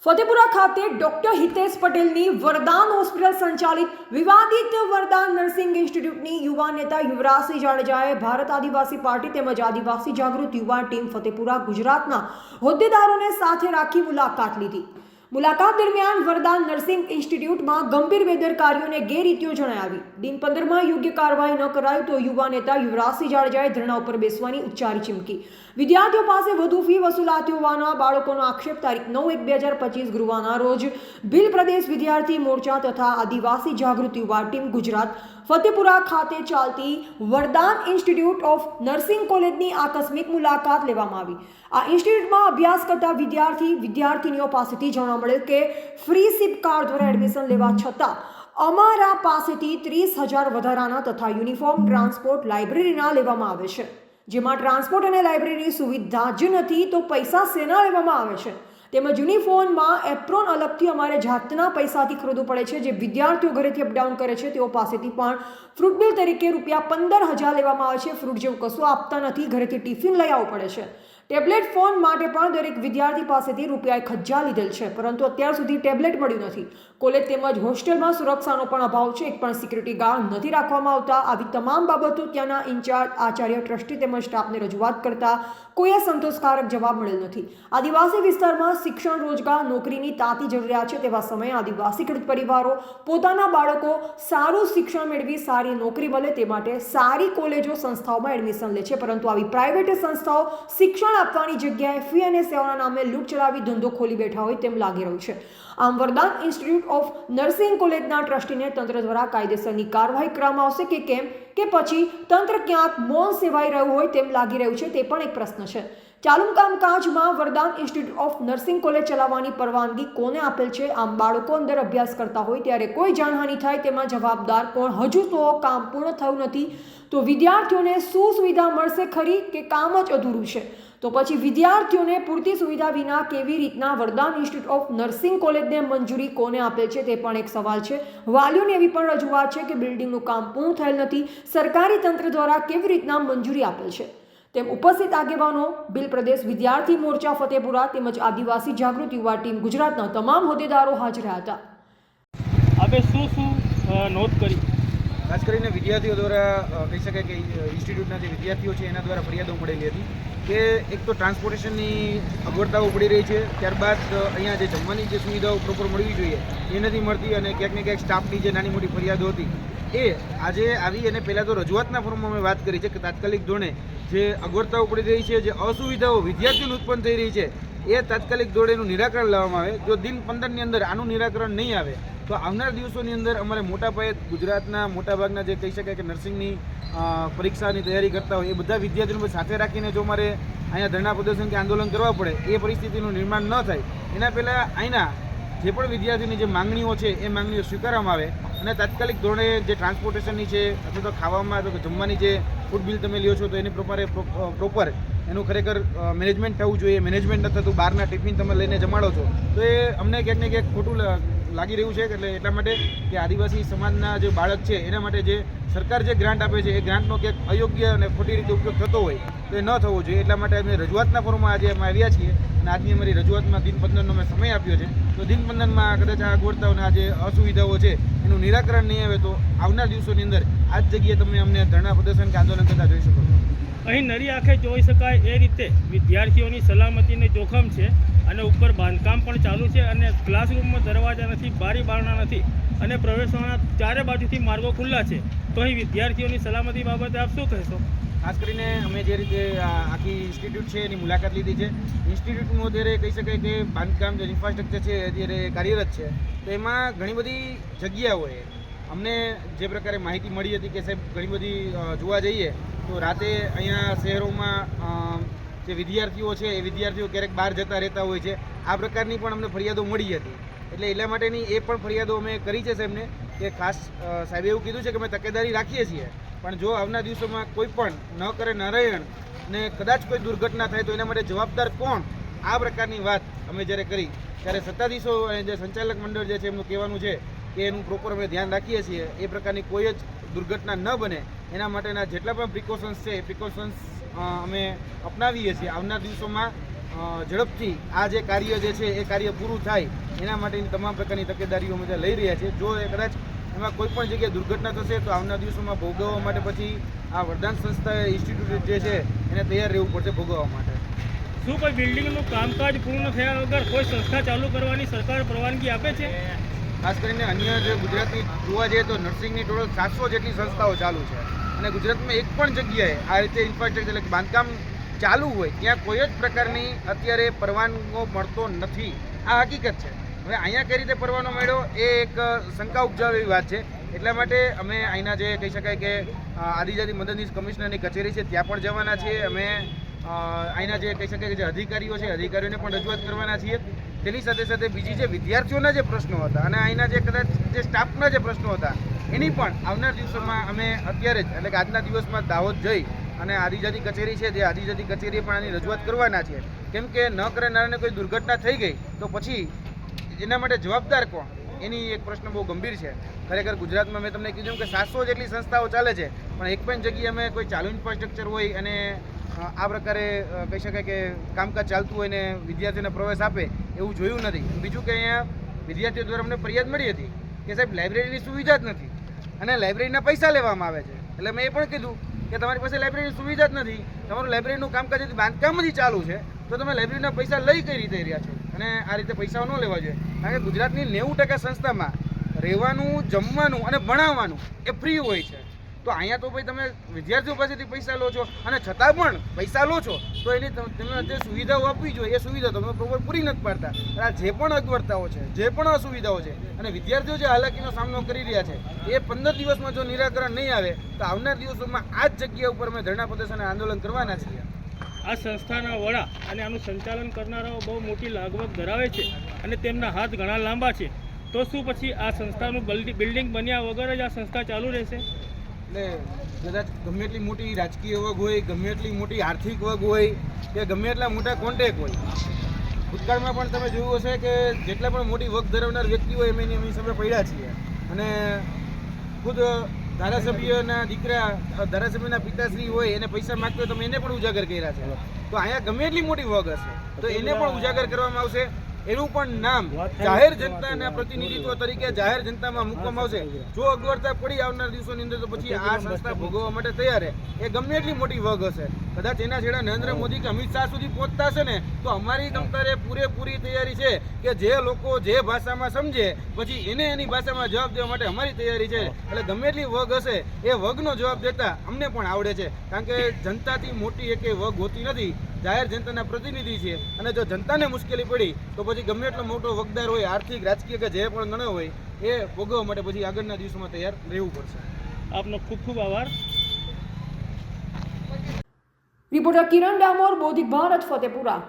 ફતેપુરા ખાતે ડોક્ટર હિતેશ પટેલની વરદાન હોસ્પિટલ સંચાલિત વિવાદિત વરદાન નર્સિંગ ઇન્સ્ટિટ્યૂટની યુવા નેતા યુવરાજસિંહ જાડેજાએ ભારત આદિવાસી પાર્ટી તેમજ આદિવાસી જાગૃત યુવા ટીમ ફતેપુરા ગુજરાતના હોદ્દેદારોને સાથે રાખી મુલાકાત લીધી। મુલાકાત દરમિયાન વરદાન નર્સિંગ ઇન્સ્ટિટ્યૂટમાં ગંભીર બેદરકારીઓને ગેરરીતિઓ જણાવી। દિન 15માં યોગ્ય કાર્યવાહી ન કરાય તો યુવા નેતા યુવરાજસિંહ જાડેજાએ ધરણા ઉપર બેસવાની ઉચ્ચારી ચીમકી। વિદ્યાર્થીઓ પાસે વધુ ફી વસૂલાતી હોવાના બાળકોનો આક્ષેપ। તારીખ 9/1/2025 ગુરુવારના રોજ ભીલ પ્રદેશ વિદ્યાર્થી મોરચા તથા આદિવાસી જાગૃત યુવા ટીમ ગુજરાત ફતેપુરા ખાતે ચાલતી વરદાન ઇન્સ્ટિટ્યૂટ ઓફ નર્સિંગ કોલેજની આકસ્મિક મુલાકાત લેવામાં આવી। આ ઇન્સ્ટિટ્યૂટમાં અભ્યાસ કરતા વિદ્યાર્થીનીઓ પાસેથી જાણવા મળેલ કે ફ્રી સિપ કાર્ડ દ્વારા એડમિશન લેવા છતાં અમારા પાસેથી 30,000 વધારાના તથા યુનિફોર્મ, ટ્રાન્સપોર્ટ, લાઇબ્રેરીના લેવામાં આવે છે, જેમાં ટ્રાન્સપોર્ટ અને લાઇબ્રેરી સુવિધા જ નથી તો પૈસા શેના લેવામાં આવે છે? તેમજ યુનિફોર્મમાં એપ્રોન અલગથી અમારે જાતના પૈસાથી ખરીદવું પડે છે, જે વિદ્યાર્થીઓ ઘરેથી અપડાઉન કરે છે તેઓ પાસેથી પણ ફ્રૂટ બિલ તરીકે ₹15,000 લેવામાં આવે છે। ફ્રૂટ જેવું કશું આપતા નથી, ઘરેથી ટિફિન લઈ આવવું પડે છે। ટેબ્લેટ ફોન માટે પણ દરેક વિદ્યાર્થી પાસેથી ₹1,000 લીધેલ છે, પરંતુ અત્યાર સુધી ટેબ્લેટ મળ્યું નથી। કોલેજ તેમજ હોસ્ટેલમાં સુરક્ષાનો પણ અભાવ છે, એક પણ સિક્યુરિટી ગાર્ડ નથી રાખવામાં આવતા। આવી તમામ બાબતો ત્યાંના ઇન્ચાર્જ, આચાર્ય, ટ્રસ્ટી તેમજ સ્ટાફને રજૂઆત કરતા કોઈએ સંતોષકારક જવાબ મળેલ નથી। આદિવાસી વિસ્તારમાં શિક્ષણ, રોજગાર, નોકરીની તાતી જરૂરિયાત છે, તેવા સમયે આદિવાસી ખેડૂત પરિવારો પોતાના બાળકો સારું શિક્ષણ મેળવી સારી નોકરી મળે તે માટે સારી કોલેજો, સંસ્થાઓમાં એડમિશન લે છે, પરંતુ આવી પ્રાઇવેટ સંસ્થાઓ શિક્ષણ આપવાની જગ્યાએ ફી અને સેવાના નામે લૂંટ ચલાવી ધંધો ખોલી બેઠા હોય તેમ લાગી રહ્યું છે। આમ વરદાન ઇન્સ્ટિટ્યૂટ ઓફ નર્સિંગ કોલેજના ટ્રસ્ટીને તંત્ર દ્વારા કાયદેસરની કાર્યવાહી કરવામાં આવશે કે કેમ, કે પછી તંત્ર ક્યાંક મૌન સેવાઈ રહ્યું હોય તેમ લાગી રહ્યું છે, તે પણ એક પ્રશ્ન છે। ચાલુ કામકાજમાં વરદાન ઇન્સ્ટિટ્યૂટ ઓફ નર્સિંગ કોલેજ ચલાવવાની પરવાનગી કોને આપેલ છે? આમ બાળકો અંદર અભ્યાસ કરતા હોય ત્યારે કોઈ જાનહાનિ થાય તેમાં જવાબદાર કોણ? હજુ તો કામ પૂર્ણ થયું નથી તો વિદ્યાર્થીઓને શું સુવિધા મળશે ખરી કે કામ જ અધૂરું છે? તો પછી વિદ્યાર્થીઓને પૂરતી સુવિધા વિના કેવી રીતના વરદાન ઇન્સ્ટિટ્યૂટ ઓફ નર્સિંગ કોલેજને મંજૂરી કોને આપેલ છે તે પણ એક સવાલ છે। વાલીઓની એવી પણ રજૂઆત છે કે બિલ્ડિંગનું કામ પૂર્ણ થયેલ નથી, સરકારી તંત્ર દ્વારા કેવી રીતના મંજૂરી આપેલ છે તેમ ઉપસ્થિત આગેવાનો, ભીલ પ્રદેશ વિદ્યાર્થી મોરચા ફતેપુરા તેમજ આદિવાસી જાગૃત યુવા ટીમ ગુજરાતના તમામ હોદ્દેદારો હાજર હતા। આપણે શું નોંધ કરી? ખાસ કરીને વિદ્યાર્થીઓ દ્વારા કહી શકાય કે ઇન્સ્ટિટ્યૂટના જે વિદ્યાર્થીઓ છે એના દ્વારા ફરિયાદો મળેલી હતી કે એક તો ટ્રાન્સપોર્ટેશનની અગવડતાઓ પડી રહી છે, ત્યારબાદ અહીંયા જે જમવાની જે સુવિધાઓ પ્રોપર મળવી જોઈએ એ નથી મળતી, અને ક્યાંક ને ક્યાંક સ્ટાફની જે નાની મોટી ફરિયાદો હતી એ આજે આવી અને પહેલાં તો રજૂઆતના ફોર્મમાં અમે વાત કરી છે કે તાત્કાલિક ધોરણે જે અગવડતાઓ પડી રહી છે, જે અસુવિધાઓ વિદ્યાર્થીઓને ઉત્પન્ન થઈ રહી છે એ તાત્કાલિક ધોરણે એનું નિરાકરણ લાવવામાં આવે। જો દિન 15ની અંદર આનું નિરાકરણ નહીં આવે તો આવનાર દિવસોની અંદર અમારે મોટા પાયે ગુજરાતના મોટાભાગના જે કહી શકાય કે નર્સિંગની પરીક્ષાની તૈયારી કરતા હોય એ બધા વિદ્યાર્થીઓને સાથે રાખીને જો મારે અહીંયા ધરણા પ્રદર્શન કે આંદોલન કરવા પડે, એ પરિસ્થિતિનું નિર્માણ ન થાય એના પહેલાં અહીંના જે પણ વિદ્યાર્થીઓની જે માંગણીઓ છે એ માંગણીઓ સ્વીકારવામાં આવે અને તાત્કાલિક ધોરણે જે ટ્રાન્સપોર્ટેશનની છે અથવા તો ખાવામાં અથવા તો જમવાની જે ફૂડ બિલ તમે લ્યો છો તો એની પ્રોપર એનું ખરેખર મેનેજમેન્ટ થવું જોઈએ। મેનેજમેન્ટ ન થતું, બહારના ટિફિન તમે લઈને જમાડો છો તો એ અમને ક્યાંક ને ક્યાંક ખોટું લાગી રહ્યું છે। એટલે એટલા માટે કે આદિવાસી સમાજના જે બાળક છે એના માટે જે સરકાર જે ગ્રાન્ટ આપે છે એ ગ્રાન્ટનો ક્યાંક અયોગ્ય અને ખોટી રીતે ઉપયોગ થતો હોય તો એ ન થવો જોઈએ। એટલા માટે અમે રજૂઆતના ફોર્મમાં આજે અમે આવ્યા છીએ અને આજની અમારી રજૂઆતમાં દિન 15નો અમે સમય આપ્યો છે, તો દિન 15માં કદાચ આ અગવડતાઓ અને આ જે અસુવિધાઓ છે એનું નિરાકરણ નહીં આવે તો આવનાર દિવસોની અંદર આ જ જગ્યાએ તમે અમને ધરણા પ્રદર્શન કે આંદોલન કરતા જોઈ શકો છો। અહીં નરી આંખે જોઈ શકાય એ રીતે વિદ્યાર્થીઓની સલામતીને જોખમ છે અને ઉપર બાંધકામ પણ ચાલુ છે અને ક્લાસરૂમમાં દરવાજા નથી, બારી બારણા નથી અને પ્રવેશવાના ચારે બાજુથી માર્ગો ખુલ્લા છે, તો અહીં વિદ્યાર્થીઓની સલામતી બાબતે આપ શું કહેશો? ખાસ કરીને અમે જે રીતે આખી ઇન્સ્ટિટ્યૂટ છે એની મુલાકાત લીધી છે, ઇન્સ્ટિટ્યૂટનું અત્યારે કહી શકાય કે બાંધકામ જે ઇન્ફ્રાસ્ટ્રક્ચર છે અત્યારે કાર્યરત છે, તો એમાં ઘણી બધી જગ્યાઓએ અમને જે પ્રકારે માહિતી મળી હતી કે સાહેબ ઘણી બધી જોવા જઈએ તો રાતે અહીંયા શહેરોમાં જે વિદ્યાર્થીઓ છે એ વિદ્યાર્થીઓ ક્યારેક બહાર જતા રહેતા હોય છે, આ પ્રકારની પણ અમને ફરિયાદો મળી હતી। એટલે એટલા માટેની એ પણ ફરિયાદો અમે કરી છે સાહેબને કે ખાસ સાહેબે એવું કીધું છે કે અમે તકેદારી રાખીએ છીએ, પણ જો આવનાર દિવસોમાં કોઈ પણ ન કરે નારાયણ ને કદાચ કોઈ દુર્ઘટના થાય તો એના માટે જવાબદાર કોણ, આ પ્રકારની વાત અમે જ્યારે કરી ત્યારે સત્તાધીશો અને જે સંચાલક મંડળ જે છે એમનું કહેવાનું છે કે એનું પ્રોપર અમે ધ્યાન રાખીએ છીએ, એ પ્રકારની કોઈ જ દુર્ઘટના ન બને એના માટેના જેટલા પણ પ્રિકોશન્સ છે એ પ્રિકોશન્સ અમે અપનાવીએ છીએ। આવનાર દિવસોમાં ઝડપથી આ જે કાર્ય જે છે એ કાર્ય પૂરું થાય એના માટેની તમામ પ્રકારની તકેદારીઓ અમે લઈ રહ્યા છીએ. જો એ કદાચ એમાં કોઈ પણ જગ્યાએ દુર્ઘટના થશે તો આવનાર દિવસોમાં ભોગવવા માટે પછી આ વરદાન સંસ્થા ઇન્સ્ટિટ્યૂટ જે છે એને તૈયાર રહેવું પડશે ભોગવવા માટે. શું કોઈ બિલ્ડિંગનું કામકાજ પૂર્ણ થયા વગર કોઈ સંસ્થા ચાલુ કરવાની સરકાર પરવાનગી આપે છે? ખાસ કરીને અન્ય જે ગુજરાતની જોવા જઈએ તો નર્સિંગની ટોટલ 700 જેટલી સંસ્થાઓ ચાલુ છે અને ગુજરાતમાં એક પણ જગ્યાએ આ રીતે ઇન્ફ્રાસ્ટ્રક્ચર એટલે બાંધકામ ચાલુ હોય ત્યાં કોઈ જ પ્રકારની અત્યારે પરવાનગો મળતો નથી. આ હકીકત છે. હવે અહીંયા કઈ રીતે પરવાનો મળ્યો એ એક શંકા ઉપજાવે એવી વાત છે. એટલા માટે અમે અહીંના જે કહી શકાય કે આદિજાતિ મદદનીશ કમિશનરની કચેરી છે ત્યાં પણ જવાના છીએ. અમે અહીંના જે કહી શકાય કે જે અધિકારીઓ છે અધિકારીઓને પણ રજૂઆત કરવાના છીએ. તેની સાથે સાથે બીજી જે વિદ્યાર્થીઓના જે પ્રશ્નો હતા અને અહીંના જે કદાચ જે સ્ટાફના જે પ્રશ્નો હતા એની પણ આવનાર દિવસોમાં અમે અત્યારે જ એટલે કે આજના દિવસમાં દાહોદ જઈ અને આદિજાતિ કચેરી છે તે આદિજાતિ કચેરીએ પણ આની રજૂઆત કરવાના છે. કેમ કે ન કરનારને કોઈ દુર્ઘટના થઈ ગઈ તો પછી એના માટે જવાબદાર કોણ એની એક પ્રશ્ન બહુ ગંભીર છે. ખરેખર ગુજરાતમાં મેં તમને કીધું કે 700 જેટલી સંસ્થાઓ ચાલે છે પણ એક પણ જગ્યાએ અમે કોઈ ચાલુ ઇન્ફ્રાસ્ટ્રક્ચર હોય અને આ પ્રકારે કહી શકાય કે કામકાજ ચાલતું હોય ને વિદ્યાર્થીઓને પ્રવેશ આપે એવું જોયું નથી. બીજું કે અહીંયા વિદ્યાર્થીઓ દ્વારા અમને ફરિયાદ મળી હતી કે સાહેબ લાઇબ્રેરીની સુવિધા જ નથી અને લાઇબ્રેરીના પૈસા લેવામાં આવે છે. એટલે મેં એ પણ કીધું કે તમારી પાસે લાઇબ્રેરીની સુવિધા જ નથી, તમારું લાઇબ્રેરીનું કામકાજ બાંધકામ જ ચાલુ છે તો તમે લાઇબ્રેરીના પૈસા લઈ કઈ રીતે રહ્યા છો? અને આ રીતે પૈસાઓ ન લેવા જોઈએ. કારણ કે ગુજરાતની 90% સંસ્થામાં રહેવાનું, જમવાનું અને ભણાવવાનું એ ફ્રી હોય છે. તો અહીંયા તો ભાઈ તમે વિદ્યાર્થીઓ પાસેથી પૈસા લો છો અને છતાં પણ પૈસા લો છો તો એની તમે જે સુવિધાઓ આપવી જોઈએ એ સુવિધા તમે પ્રોપર પૂરી નથી પાડતા. આ જે પણ અગવડતાઓ છે, જે પણ અસુવિધાઓ છે અને વિદ્યાર્થીઓ જે હાલાકીનો સામનો કરી રહ્યા છે એ 15 દિવસમાં જો નિરાકરણ નહીં આવે તો આવનાર દિવસોમાં આ જ જગ્યા ઉપર અમે ધરણા પ્રદર્શન અને આંદોલન કરવાના છીએ. આ સંસ્થાના વડા અને આનું સંચાલન કરનારાઓ બહુ મોટી લાગવગ ધરાવે છે અને તેમના હાથ ઘણા લાંબા છે. તો શું પછી આ સંસ્થાનું બિલ્ડિંગ બન્યા વગર જ આ સંસ્થા ચાલુ રહેશે? એટલે કદાચ ગમે એટલી મોટી રાજકીય વર્ગ હોય, ગમે એટલી મોટી આર્થિક વર્ગ હોય કે ગમે એટલા મોટા કોન્ટેક્ટ હોય, ભૂતકાળમાં પણ તમે જોયું હશે કે જેટલા પણ મોટી વર્ગ ધરાવનાર વ્યક્તિ હોય એમની અમે સામે પડ્યા છીએ અને ખુદ ધારાસભ્યના દીકરા, ધારાસભ્યના પિતાશ્રી હોય એને પૈસા માગતો હોય તો એને પણ ઉજાગર કર્યા છે. તો અહીંયા ગમે એટલી મોટી વર્ગ હશે તો એને પણ ઉજાગર કરવામાં આવશે. એનું પણ નામ જાહેર જનતાના પ્રતિનિધિત્વ તરીકે જાહેર જનતામાં મૂકવામાં આવશે. જો અગવડતા પડી આવનાર દિવસોની અંદર તો પછી આ સંસ્થા ભોગવવા માટે તૈયાર એ ગમે એટલી મોટી વર્ગ હશે. કદાચ એના છેડા નરેન્દ્ર મોદી કે અમિત શાહ સુધી પહોંચતા હશે ને તો અમારી તમતારે પૂરેપૂરી તૈયારી છે કે જે લોકો જે ભાષામાં સમજે પછી એને એની ભાષામાં જવાબ દેવા માટે અમારી તૈયારી છે. એટલે ગમે એટલી વર્ગ હશે એ વર્ગનો જવાબ દેતા અમને પણ આવડે છે. કારણ કે જનતાથી મોટી એકે વર્ગ હોતી નથી. જાહેર જનતાના પ્રતિનિધિ છે અને જો જનતાને મુશ્કેલી પડી તો પછી ગમે એટલો મોટો વગદાર હોય, આર્થિક, રાજકીય કે જે પણ ગણ્યો હોય એ ભોગવવા માટે પછી આગળના દિવસોમાં તૈયાર રહેવું પડશે. આપનો ખૂબ ખૂબ આભાર. રિપોર્ટર કિરણ ડામોર, બોધિક ભારત, ફતેપુરા.